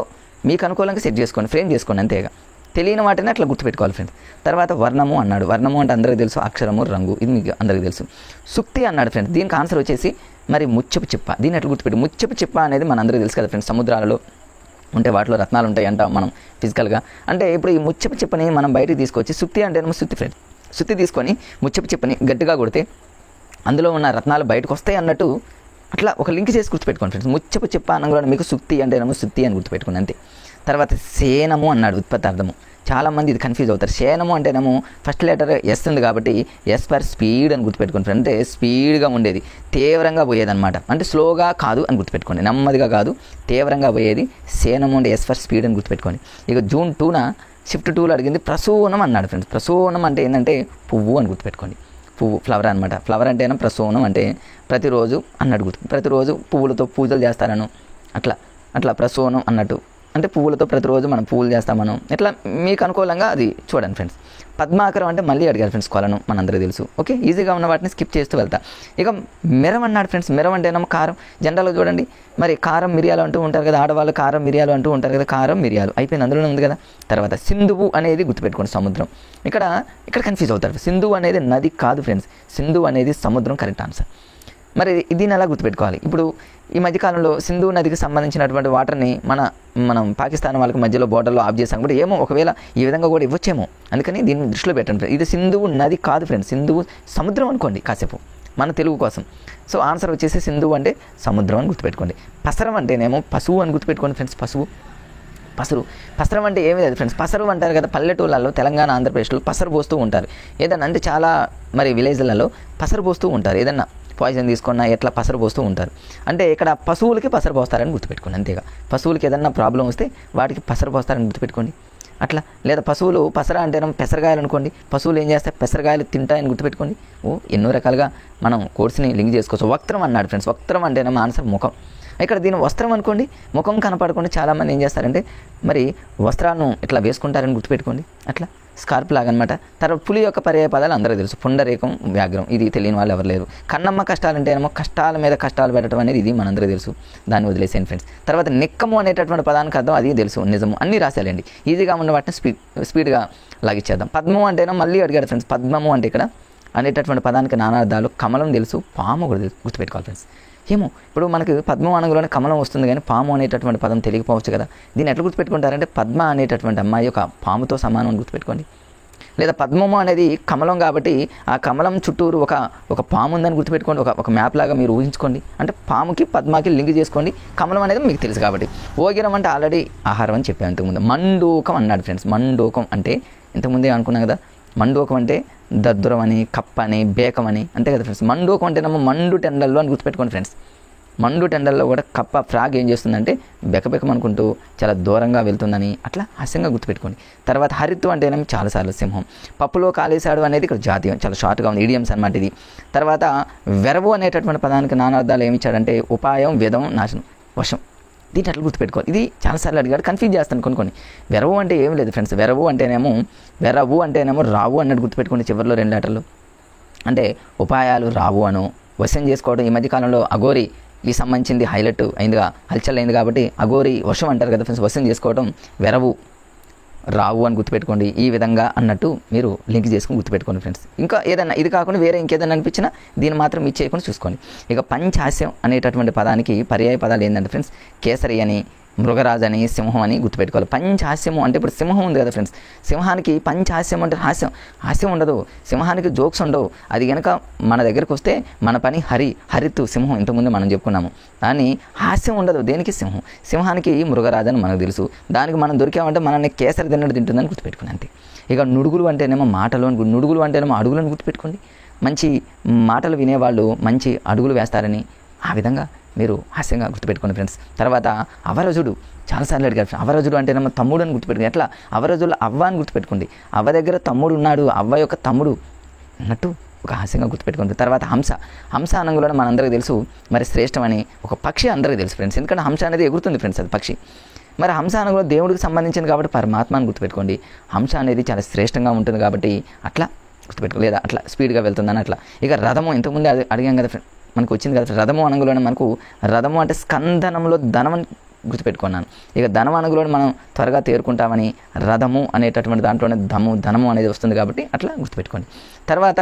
S1: మీకు అనుకూలంగా సెట్ చేసుకోండి, ఫ్రేమ్ చేసుకోండి అంతేగా. తెలియని వాటిని అట్లా గుర్తుపెట్టుకోవాలి ఫ్రెండ్స్. తర్వాత వర్ణము అన్నాడు. వర్ణము అంటే అందరికీ తెలుసు, అక్షరము, రంగు, ఇది మీకు అందరికీ తెలుసు. సుక్తి అన్నాడు ఫ్రెండ్స్. దీనికి ఆన్సర్ వచ్చేసి మరి ముత్యపు చిప్ప. దీన్ని ఎట్లా గుర్తుపెట్టి, ముత్యపు చిప్ప అనేది మన అందరికీ తెలుసు కదా ఫ్రెండ్స్, సముద్రాలలో ఉంటే వాటిలో రత్నాలు ఉంటాయి అంటాం మనం ఫిజికల్గా. అంటే ఇప్పుడు ఈ ముత్యపు చిప్పని మనం బయటికి తీసుకొచ్చి, సుక్తి అంటే సుత్తి ఫ్రెండ్స్, సుత్తి తీసుకొని ముత్యపు చిప్పని గట్టిగా కొడితే అందులో ఉన్న రత్నాలు బయటకు వస్తాయి అన్నట్టు అట్లా ఒక లింక్ చేసి గుర్తుపెట్టుకోండి ఫ్రెండ్స్. ముత్యపు చిప్ప అనగా మీకు సుక్తి అంటేనేమో సుత్తి అని గుర్తుపెట్టుకోండి అంతే. తర్వాత సేనము అన్నాడు. ఉత్పత్తి అర్థము చాలామంది ఇది కన్ఫ్యూజ్ అవుతారు. సేనము అంటేనేమో ఫస్ట్ లెటర్ ఎస్ ఉంది కాబట్టి ఎస్ ఫర్ స్పీడ్ అని గుర్తుపెట్టుకోండి ఫ్రెండ్. అంటే స్పీడ్గా ఉండేది, తీవ్రంగా పోయేది అనమాట. అంటే స్లోగా కాదు అని గుర్తుపెట్టుకోండి, నెమ్మదిగా కాదు, తీవ్రంగా పోయేది. సేనము అంటే ఎస్ ఫర్ స్పీడ్ అని గుర్తుపెట్టుకోండి. ఇక జూన్ 2న షిఫ్ట్ 2లో అడిగింది ప్రసూనం అన్నాడు ఫ్రెండ్స్. ప్రసూనం అంటే ఏంటంటే పువ్వు అని గుర్తుపెట్టుకోండి. పువ్వు, ఫ్లవర్ అనమాట. ఫ్లవర్ అంటేనే ప్రసూనం అంటే ప్రతిరోజు అన్నట్టు గుర్తు, ప్రతిరోజు పువ్వులతో పూజలు చేస్తారను అట్లా అట్లా ప్రసూనం అన్నట్టు. అంటే పువ్వులతో ప్రతిరోజు మనం పువ్వులు చేస్తాం మనం. ఇట్లా మీకు అనుకూలంగా అది చూడండి ఫ్రెండ్స్. పద్మాకరం అంటే మళ్ళీ అడిగారు ఫ్రెండ్స్, కొలను మనందరికీ తెలుసు. ఓకే, ఈజీగా ఉన్న వాటిని స్కిప్ చేస్తూ వెళ్తా. ఇక మిరం అన్నాడు ఫ్రెండ్స్. మిరం అంటేనేమో కారం. జనరల్గా చూడండి, మరి కారం మిరియాలు అంటూ ఉంటారు కదా, ఆడవాళ్ళు కారం మిరియాలు అంటూ ఉంటారు కదా, కారం మిరియాలు అయిపోయింది, అందులోనే ఉంది కదా. తర్వాత సింధువు అనేది గుర్తుపెట్టుకోండి, సముద్రం. ఇక్కడ కన్ఫ్యూజ్ అవుతారు. సింధువు అనేది నది కాదు ఫ్రెండ్స్, సింధువు అనేది సముద్రం, కరెక్ట్ ఆన్సర్. మరి దీన్ని ఎలా గుర్తుపెట్టుకోవాలి? ఇప్పుడు ఈ మధ్యకాలంలో సింధు నదికి సంబంధించినటువంటి వాటర్ని మనం పాకిస్తాన్ వాళ్ళకి మధ్యలో బోర్డర్లో ఆఫ్ చేసాం కూడా, ఏమో ఒకవేళ ఈ విధంగా కూడా ఇవ్వచ్చేమో, అందుకని దీన్ని దృష్టిలో పెట్టండి. ఇది సింధువు నది కాదు ఫ్రెండ్స్, సింధువు సముద్రం అనుకోండి కాసేపు మన తెలుగు కోసం. సో ఆన్సర్ వచ్చేసి సింధువు అంటే సముద్రం అని గుర్తుపెట్టుకోండి. పసరం అంటేనేమో పశువు అని గుర్తుపెట్టుకోండి ఫ్రెండ్స్. పసరం అంటే ఏమీ లేదు ఫ్రెండ్స్. పసరు అంటారు కదా, పల్లెటూళ్ళలో తెలంగాణ ఆంధ్రప్రదేశ్లో పసరు పోస్తూ ఉంటారు. ఏదన్నా అంటే చాలా మరి విలేజ్లలో పసరు పోస్తూ ఉంటారు, ఏదన్నా పాయిజన్ తీసుకున్నా ఎట్లా పసరు పోస్తూ ఉంటారు. అంటే ఇక్కడ పశువులకి పసరు పోస్తారని గుర్తుపెట్టుకోండి అంతేగా. పశువులకి ఏదన్నా ప్రాబ్లం వస్తే వాటికి పసరు పోస్తారని గుర్తుపెట్టుకోండి అట్లా. లేదా పశువులు పసర అంటేనేమో పెసరగాయలు అనుకోండి, పశువులు ఏం చేస్తాయి, పెసరగాయలు తింటాయని గుర్తుపెట్టుకోండి. ఎన్నో రకాలుగా మనం కోర్సుని లింక్ చేసుకోవచ్చు. వక్త్రం అన్నాడు ఫ్రెండ్స్. వక్త్రం అంటేనేమో ఆన్సర్ ముఖం. ఇక్కడ దీని వస్త్రం అనుకోండి, ముఖం కనపడకుండా చాలామంది ఏం చేస్తారంటే మరి వస్త్రాలను ఇట్లా వేసుకుంటారని గుర్తుపెట్టుకోండి అట్లా, స్కార్ప్ లాగా అనమాట. తర్వాత పులి యొక్క పర్యాయ పదాలు అందరూ తెలుసు, పుండరీకం, వ్యాఘ్రం. ఇది తెలియని వాళ్ళు ఎవరు లేరు. కన్నమ్మ కష్టాలంటేనేమో కష్టాల మీద కష్టాలు పెట్టడం అనేది ఇది మనందరూ తెలుసు, దాన్ని వదిలేసేయండి ఫ్రెండ్స్. తర్వాత నిక్కము అనేటటువంటి పదానికి అర్థం అది తెలుసు, నిజము, అన్నీ రాసేయాలండి. ఈజీగా ఉన్న వాటిని స్పీడ్గా లాగిచ్చేద్దాం. పద్మం అంటేనో మళ్ళీ అడిగాడు ఫ్రెండ్స్. పద్మము అంటే ఇక్కడ అనేటటువంటి పదానికి నానార్థాలు. కమలం తెలుసు, పాము కూడా తెలుసు, గుర్తుపెట్టుకోవాలి ఫ్రెండ్స్. ఏమో ఇప్పుడు మనకి పద్మం అనగానే కమలం వస్తుంది, కానీ పాము అనేటటువంటి పదం తెలియకపోవచ్చు కదా. దీన్ని ఎట్లా గుర్తుపెట్టుకుంటారంటే పద్మ అనేటటువంటి అమ్మాయి ఒక పాముతో సమానం అని గుర్తుపెట్టుకోండి. లేదా పద్మము అనేది కమలం కాబట్టి ఆ కమలం చుట్టూరు ఒక పాము ఉందని గుర్తుపెట్టుకోండి. ఒక మ్యాప్ లాగా మీరు ఊహించుకోండి. అంటే పాముకి పద్మాకి లింక్ చేసుకోండి. కమలం అనేది మీకు తెలుసు కాబట్టి. ఓగిరం అంటే ఆల్రెడీ ఆహారం అని చెప్పాను ఇంతకుముందు. మండూకం అన్నాడు ఫ్రెండ్స్. మండూకం అంటే ఇంతకుముందే అనుకున్నాం కదా, మండూకం అంటే దద్దురం అని, కప్ప అని, బేకం అని, అంతే కదా ఫ్రెండ్స్. మండూకం అంటేనేమో మండు టెండల్లో అని గుర్తుపెట్టుకోండి ఫ్రెండ్స్. మండు టెండల్లో కూడా కప్ప ఫ్రాగ్ ఏం చేస్తుందంటే బెకబెకం అనుకుంటూ చాలా దూరంగా వెళ్తుందని అట్లా హాస్యంగా గుర్తుపెట్టుకోండి. తర్వాత హరిత్తు అంటేనేమో చాలాసార్లు సింహం. పప్పులో కాలేశాడు అనేది ఇక్కడ జాతీయం, చాలా షార్ట్గా ఉంది, ఈడియమ్స్ అనమాట ఇది. తర్వాత వెరవు అనేటటువంటి పదానికి నానార్థాలు ఏమి ఇచ్చాడంటే ఉపాయం, విధం, నాశనం, వశం. దీన్ని అట్లా గుర్తుపెట్టుకోవాలి. ఇది చాలాసార్లు అడిగాడు, కన్ఫ్యూజ్ చేస్తాను కొన్ని. వెరవు అంటే ఏం లేదు ఫ్రెండ్స్. వెరవు అంటేనేమో రావు అన్నట్టు గుర్తుపెట్టుకోండి చివరిలో 2 లెటర్లు. అంటే ఉపాయాలు రావు అను. వశం చేసుకోవడం ఈ మధ్యకాలంలో అఘోరి ఈ సంబంధించింది హైలైట్ అయిందిగా, హల్చల్ అయింది కాబట్టి అఘోరి వశం అంటారు కదా ఫ్రెండ్స్. వశం చేసుకోవడం వెరవు రావు అని గుర్తుపెట్టుకోండి. ఈ విధంగా అన్నట్టు మీరు లింక్ చేసుకుని గుర్తుపెట్టుకోండి ఫ్రెండ్స్. ఇంకా ఏదన్నా ఇది కాకుండా వేరే ఇంకేదన్నా అనిపించినా దీన్ని మాత్రం ఇచ్చేయకుండా చూసుకోండి. ఇక పంచహాస్యం అనేటటువంటి పదానికి పర్యాయ పదాలు ఏంటంటే ఫ్రెండ్స్, కేసరి అని, మృగరాజు అని, సింహం అని గుర్తుపెట్టుకోవాలి. పంచహాస్యము అంటే ఇప్పుడు సింహం ఉంది కదా ఫ్రెండ్స్, సింహానికి పంచహాస్యం అంటే హాస్యం ఉండదు, సింహానికి జోక్స్ ఉండవు. అది కనుక మన దగ్గరికి వస్తే మన పని హరిత్తు సింహం, ఇంతకుముందు మనం చెప్పుకున్నాము. దాన్ని హాస్యం ఉండదు. దేనికి? సింహానికి మృగరాజు అని మనకు తెలుసు. దానికి మనం దొరికామంటే మనల్ని కేసరి తిన్నట్టు తింటుందని గుర్తుపెట్టుకుని అంతే. ఇక నుడుగులు అంటేనేమో మాటలు, నుడుగులు అంటేనేమో అడుగులను గుర్తుపెట్టుకోండి. మంచి మాటలు వినేవాళ్ళు మంచి అడుగులు వేస్తారని ఆ విధంగా మీరు హాస్యంగా గుర్తుపెట్టుకోండి ఫ్రెండ్స్. తర్వాత అవరజుడు చాలాసార్లు అడిగారు. అవరజుడు అంటేనేమో తమ్ముడు అని గుర్తుపెట్టుకోండి. ఎట్లా? అవరజుడు అవ్వ అని గుర్తుపెట్టుకోండి. అవ్వ దగ్గర తమ్ముడు ఉన్నాడు, అవ్వ యొక్క తమ్ముడు అన్నట్టు ఒక హాస్యంగా గుర్తుపెట్టుకోండి. తర్వాత హంస అనగానే మనందరికీ తెలుసు మరి శ్రేష్టం అని ఒక పక్షి అందరికీ తెలుసు ఫ్రెండ్స్. ఎందుకంటే హంస అనేది ఎగురుతుంది ఫ్రెండ్స్, అది పక్షి. మరి హంస అనగా దేవుడికి సంబంధించింది కాబట్టి పరమాత్మ అని గుర్తుపెట్టుకోండి. హంస అనేది చాలా శ్రేష్టంగా ఉంటుంది కాబట్టి అట్లా గుర్తుపెట్టుకో, లేదా అట్లా స్పీడ్గా వెళ్తుందని అట్లా. ఇక రథము ఇంతకుముందే అడిగాం కదా ఫ్రెండ్, మనకు వచ్చింది కదా రథము అనగులోనే మనకు రథము అంటే స్కందనంలో ధనం అని గుర్తుపెట్టుకున్నాను. ఇక ధనం అనగులో మనం త్వరగా తేరుకుంటామని రథము అనేటటువంటి దాంట్లోనే ధనము అనేది వస్తుంది కాబట్టి అట్లా గుర్తుపెట్టుకోండి. తర్వాత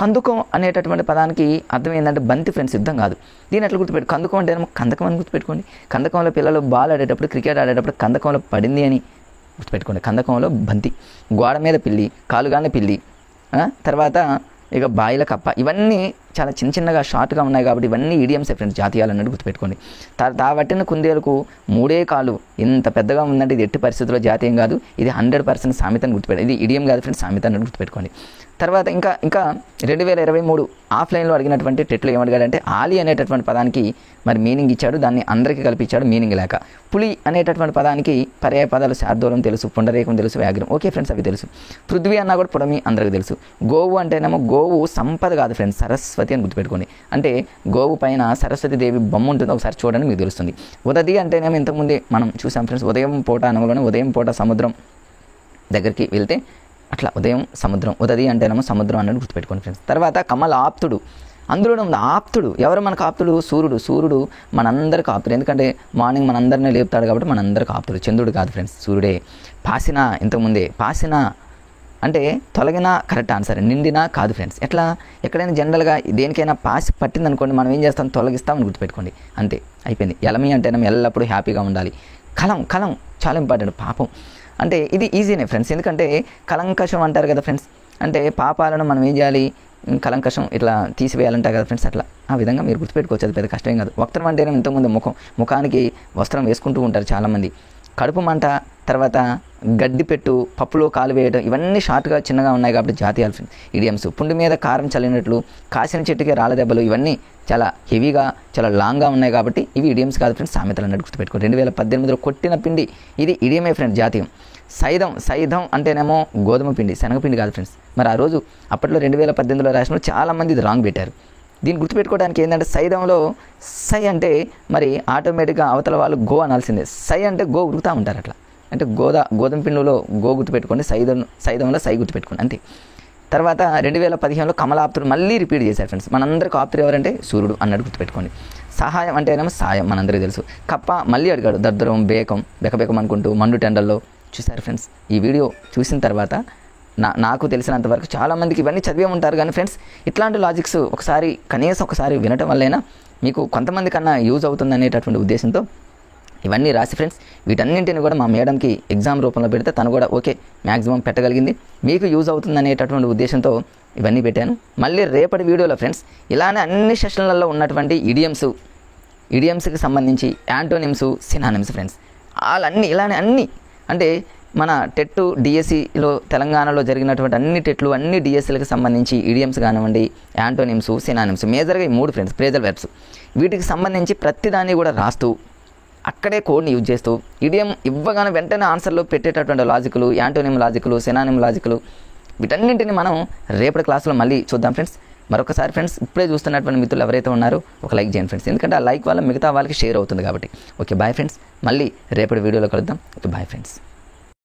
S1: కందుకం అనేటటువంటి పదానికి అర్థం ఏంటంటే బంతి ఫ్రెండ్స్, యుద్ధం కాదు. దీని అట్లా గుర్తుపెట్టు, కందుకం అంటే కందకం అని గుర్తుపెట్టుకోండి. కందకంలో పిల్లలు బాల్ ఆడేటప్పుడు, క్రికెట్ ఆడేటప్పుడు కందకంలో పడింది అని గుర్తుపెట్టుకోండి. కందకంలో బంతి, గోడ మీద పిల్లి, కాలుగానే పిల్లి, తర్వాత ఇక బాయిల కప్ప, ఇవన్నీ చాలా చిన్నగా షార్ట్గా ఉన్నాయి కాబట్టి ఇవన్నీ ఈడియమ్సే ఫ్రెండ్స్, జాతీయాలు అన్నట్టు గుర్తుపెట్టుకోండి. తావట్టిన కుందేలకు 3 కాళ్ళు, ఇంత పెద్దగా ఉందంటే ఇది ఎట్టి పరిస్థితుల్లో జాతీయం కాదు, ఇది 100% సామెతను గుర్తుపెట్టాలి. ఇది ఇడియం కాదు ఫ్రెండ్స్, సామెత అన్నట్టు గుర్తుపెట్టుకోండి. తర్వాత ఇంకా 2023 ఆఫ్లైన్లో అడిగినటువంటి టెట్లో ఏమడిగాడంటే ఆలి అనేటటువంటి పదానికి మరి మీనింగ్ ఇచ్చాడు, దాన్ని అందరికీ కల్పించాడు మీనింగ్ లేక. పులి అనేటటువంటి పదానికి పర్యాయ పదాలు శార్దూలం తెలుసు, పుండరేకం తెలుసు, వ్యాఘ్రం, ఓకే ఫ్రెండ్స్ అవి తెలుసు. పృథ్వీ అన్నా కూడా పుడమి అందరికీ తెలుసు. గోవు అంటేనేమో గోవు సంపద కాదు ఫ్రెండ్స్, సరస్వతి అని గుర్తుపెట్టుకోండి. అంటే గోవు పైన సరస్వతి దేవి బొమ్మ ఉంటుంది, ఒకసారి చూడండి మీకు తెలుస్తుంది. ఉదది అంటేనేమో ఇంతకుముందే మనం చూసాం ఫ్రెండ్స్, ఉదయం పూట అనగానే ఉదయం పూట సముద్రం దగ్గరికి వెళ్తే అట్లా ఉదయం సముద్రం, ఉదది అంటేనేమో సముద్రం అన్నట్టు గుర్తుపెట్టుకోండి ఫ్రెండ్స్. తర్వాత కమల ఆప్తుడు, అందులోనే ఉంది ఆప్తుడు. ఎవరు మనకు ఆప్తుడు? సూర్యుడు మనందరికి ఆప్తుడు, ఎందుకంటే మార్నింగ్ మనందరినీ లేపుతాడు కాబట్టి మనందరికి ఆప్తుడు. చంద్రుడు కాదు ఫ్రెండ్స్, సూర్యుడే. పాసిన, ఇంతకుముందే పాసిన అంటే తొలగినా కరెక్ట్ ఆన్సర్, నిండినా కాదు ఫ్రెండ్స్. ఎట్లా ఎక్కడైనా జనరల్గా దేనికైనా పాసి పట్టింది అనుకోండి, మనం ఏం చేస్తాం, తొలగిస్తామని గుర్తుపెట్టుకోండి, అంతే అయిపోయింది. ఎలమి అంటేనేమో ఎల్లప్పుడూ హ్యాపీగా ఉండాలి. కలం చాలా ఇంపార్టెంట్. పాపం అంటే ఇది ఈజీనే ఫ్రెండ్స్, ఎందుకంటే కలంకషం అంటారు కదా ఫ్రెండ్స్, అంటే పాపాలను మనం ఏం చేయాలి, కలంకషం ఇట్లా తీసివేయాలంటారు కదా ఫ్రెండ్స్, అట్లా ఆ విధంగా మీరు గుర్తుపెట్టుకోవచ్చు, అది పెద్ద కష్టం కాదు. వక్రం అంటేనే ఇంతకుముందు ముఖానికి వస్త్రం వేసుకుంటూ ఉంటారు చాలామంది. కడుపు మంట, తర్వాత గడ్డి పెట్టు, పప్పులో కాలు వేయడం, ఇవన్నీ షార్ట్గా చిన్నగా ఉన్నాయి కాబట్టి జాతీయాలు ఫ్రెండ్స్, ఇడియమ్స్. పుండి మీద కారం చల్లినట్లు, కాసిన చెట్టుకి రాళ్ళ దెబ్బలు, ఇవన్నీ చాలా హెవీగా చాలా లాంగ్గా ఉన్నాయి కాబట్టి ఇవి ఇడియమ్స్ కాదు ఫ్రెండ్స్, సామెతలు అన్నట్టు గుర్తుపెట్టుకో. 2018లో కొట్టిన పిండి, ఇది ఇడియమే ఫ్రెండ్స్, జాతీయం. సైదం అంటేనేమో గోధుమ పిండి, శనగపిండి కాదు ఫ్రెండ్స్. మరి ఆ రోజు అప్పట్లో 2018లో రాసిన చాలామంది ఇది రాంగ్ పెట్టారు. దీన్ని గుర్తుపెట్టుకోవడానికి ఏంటంటే సైదంలో సై అంటే మరి ఆటోమేటిక్గా అవతల వాళ్ళు గో అనాల్సిందే. సై అంటే గో ఉరుకుతూ ఉంటారు, అట్లా అంటే గోధుమ పిండిలో గో గుర్తుపెట్టుకోండి, సైదంలో సై గుర్తుపెట్టుకోండి అంతే. తర్వాత 2015లో కమలాప్తుడు మళ్ళీ రిపీట్ చేశారు ఫ్రెండ్స్. మనందరికి ఆప్తుడు ఎవరంటే సూర్యుడు అన్నట్టు గుర్తుపెట్టుకోండి. సహాయం అంటేనేమో సాయం, మనందరికీ తెలుసు. కప్ప మళ్ళీ అడిగాడు, దద్దరం బెకబెకం అనుకుంటూ మండు టెండల్లో. చూసారు ఫ్రెండ్స్, ఈ వీడియో చూసిన తర్వాత నాకు తెలిసినంతవరకు చాలామందికి ఇవన్నీ చదివే ఉంటారు, కానీ ఫ్రెండ్స్ ఇట్లాంటి లాజిక్స్ కనీసం ఒకసారి వినటం వల్లైనా మీకు కొంతమంది కన్నా యూజ్ అవుతుంది అనేటటువంటి ఉద్దేశంతో ఇవన్నీ రాసి ఫ్రెండ్స్, వీటన్నింటిని కూడా మా మేడంకి ఎగ్జామ్ రూపంలో పెడితే తను కూడా ఓకే మ్యాక్సిమం పెట్టగలిగింది, మీకు యూజ్ అవుతుంది అనేటటువంటి ఉద్దేశంతో ఇవన్నీ పెట్టాను. మళ్ళీ రేపటి వీడియోలో ఫ్రెండ్స్ ఇలానే అన్ని సెషన్లలో ఉన్నటువంటి ఇడియమ్స్కి సంబంధించి యాంటోనిమ్స్, సినానిమ్స్ ఫ్రెండ్స్, ఇలానే అన్నీ అంటే మన టెట్ డిఎస్సిలో తెలంగాణలో జరిగినటువంటి అన్ని టెట్లు అన్ని డిఎస్సీలకు సంబంధించి ఇడియమ్స్ కానివ్వండి, యాంటోనిమ్స్, సినానిమ్స్, మేజర్గా ఈ 3 ఫ్రెండ్స్ ఫ్రేజల్ వెర్బ్స్, వీటికి సంబంధించి ప్రతిదాన్ని కూడా రాస్తూ అక్కడే కోడ్ని యూజ్ చేస్తూ ఇడియం ఇవ్వగానే వెంటనే ఆన్సర్లో పెట్టేటటువంటి లాజిక్లు, యాంటోనిమ్ లాజిక్లు, సినానిమ్ లాజిక్లు, వీటన్నింటిని మనం రేపటి క్లాస్లో మళ్ళీ చూద్దాం ఫ్రెండ్స్. మరొకసారి ఫ్రెండ్స్ ఇప్పుడే చూస్తున్నటువంటి మిత్రులు ఎవరైతే ఉన్నారో ఒక లైక్ చేయండి ఫ్రెండ్స్, ఎందుకంటే ఆ లైక్ వల్ల మిగతా వాళ్ళకి షేర్ అవుతుంది కాబట్టి. ఓకే బాయ్ ఫ్రెండ్స్, మళ్ళీ రేపటి వీడియోలో కలుద్దాం. Okay bye friends.